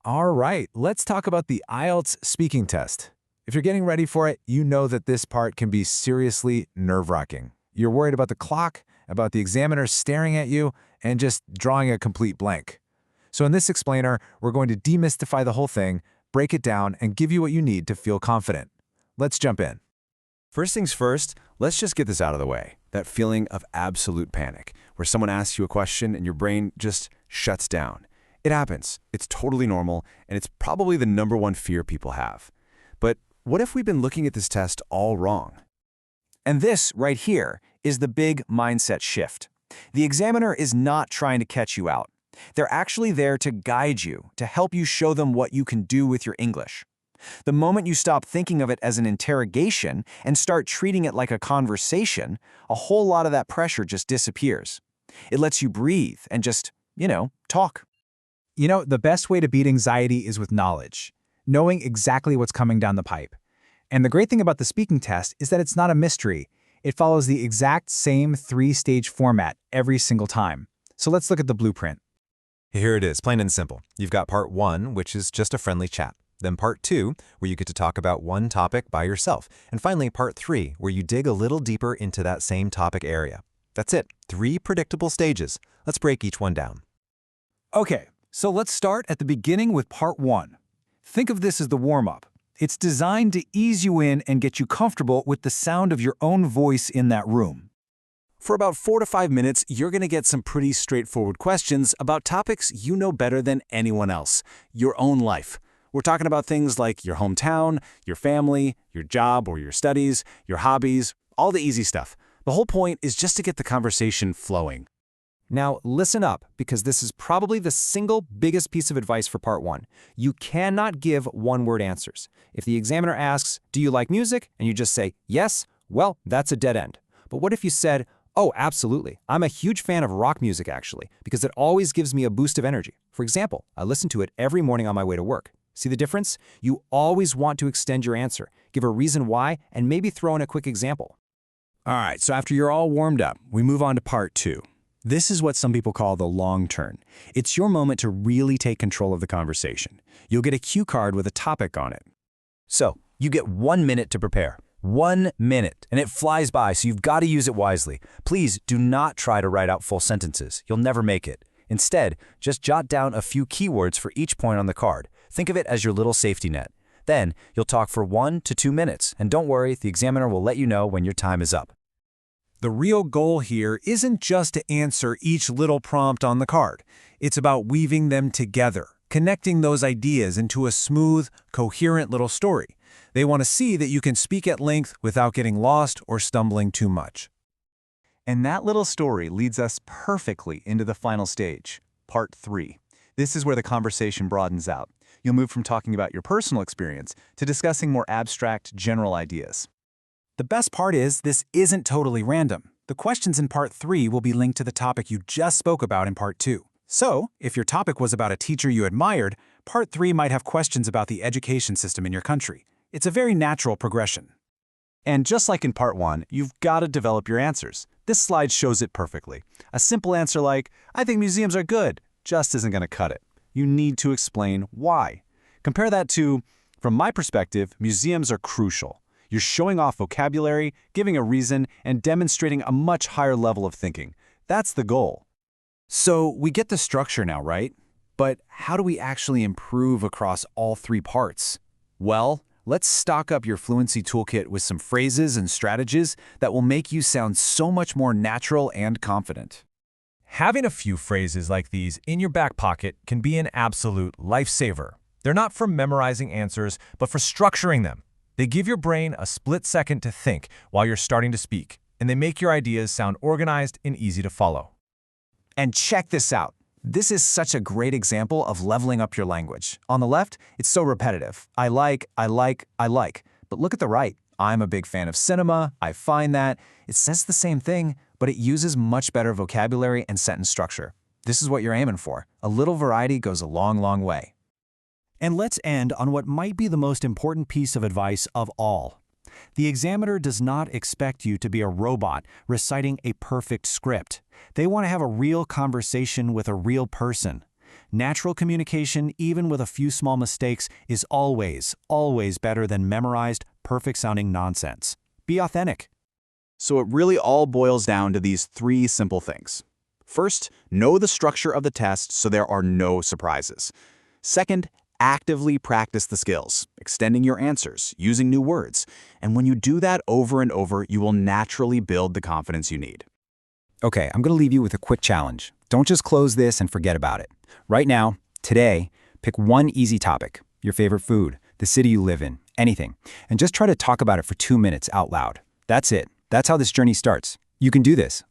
All right, let's talk about the IELTS speaking test. If you're getting ready for it, you know that this part can be seriously nerve-wracking. You're worried about the clock, about the examiner staring at you, and just drawing a complete blank. So in this explainer, we're going to demystify the whole thing, break it down, and give you what you need to feel confident. Let's jump in. First things first, let's just get this out of the way. That feeling of absolute panic, where someone asks you a question and your brain just shuts down. It happens. It's totally normal, and it's probably the #1 fear people have. But what if we've been looking at this test all wrong? And this right here is the big mindset shift. The examiner is not trying to catch you out. They're actually there to guide you, to help you show them what you can do with your English. The moment you stop thinking of it as an interrogation and start treating it like a conversation, a whole lot of that pressure just disappears. It lets you breathe and just, talk. The best way to beat anxiety is with knowledge, knowing exactly what's coming down the pipe. And the great thing about the speaking test is that it's not a mystery. It follows the exact same 3-stage format every single time. So let's look at the blueprint. Here it is, plain and simple. You've got part 1, which is just a friendly chat. Then part 2, where you get to talk about one topic by yourself. And finally, part 3, where you dig a little deeper into that same topic area. That's it, 3 predictable stages. Let's break each one down. Okay, so let's start at the beginning with part 1. Think of this as the warm-up. It's designed to ease you in and get you comfortable with the sound of your own voice in that room. For about 4 to 5 minutes, you're going to get some pretty straightforward questions about topics you know better than anyone else, your own life. We're talking about things like your hometown, your family, your job or your studies, your hobbies, all the easy stuff. The whole point is just to get the conversation flowing. Now, listen up, because this is probably the single biggest piece of advice for part 1. You cannot give one-word answers. If the examiner asks, "Do you like music?" and you just say, "Yes," well, that's a dead end. But what if you said, "Oh, absolutely. I'm a huge fan of rock music, actually, because it always gives me a boost of energy. For example, I listen to it every morning on my way to work." See the difference? You always want to extend your answer, give a reason why, and maybe throw in a quick example. All right, so after you're all warmed up, we move on to part 2. This is what some people call the long turn. It's your moment to really take control of the conversation. You'll get a cue card with a topic on it. So, you get 1 minute to prepare. 1 minute, and it flies by, so you've got to use it wisely. Please do not try to write out full sentences. You'll never make it. Instead, just jot down a few keywords for each point on the card. Think of it as your little safety net. Then, you'll talk for 1 to 2 minutes, and don't worry, the examiner will let you know when your time is up. The real goal here isn't just to answer each little prompt on the card. It's about weaving them together, connecting those ideas into a smooth, coherent little story. They want to see that you can speak at length without getting lost or stumbling too much. And that little story leads us perfectly into the final stage, part 3. This is where the conversation broadens out. You'll move from talking about your personal experience to discussing more abstract, general ideas. The best part is this isn't totally random. The questions in part 3 will be linked to the topic you just spoke about in part 2. So, if your topic was about a teacher you admired, part 3 might have questions about the education system in your country. It's a very natural progression. And just like in part 1, you've got to develop your answers. This slide shows it perfectly. A simple answer like, "I think museums are good," just isn't going to cut it. You need to explain why. Compare that to, from my perspective, museums are crucial. You're showing off vocabulary, giving a reason, and demonstrating a much higher level of thinking. That's the goal. So we get the structure now, right? But how do we actually improve across all 3 parts? Well, let's stock up your fluency toolkit with some phrases and strategies that will make you sound so much more natural and confident. Having a few phrases like these in your back pocket can be an absolute lifesaver. They're not for memorizing answers, but for structuring them. They give your brain a split second to think while you're starting to speak, and they make your ideas sound organized and easy to follow. And check this out. This is such a great example of leveling up your language. On the left, it's so repetitive. I like. But look at the right. I'm a big fan of cinema. I find that. It says the same thing, but it uses much better vocabulary and sentence structure. This is what you're aiming for. A little variety goes a long, long way. And let's end on what might be the most important piece of advice of all. The examiner does not expect you to be a robot reciting a perfect script. They want to have a real conversation with a real person. Natural communication, even with a few small mistakes, is always, always better than memorized, perfect-sounding nonsense. Be authentic. So it really all boils down to these 3 simple things. First, know the structure of the test so there are no surprises. Second, actively practice the skills, extending your answers, using new words. And when you do that over and over, you will naturally build the confidence you need. Okay, I'm going to leave you with a quick challenge. Don't just close this and forget about it. Right now, today, pick one easy topic, your favorite food, the city you live in, anything, and just try to talk about it for 2 minutes out loud. That's it. That's how this journey starts. You can do this.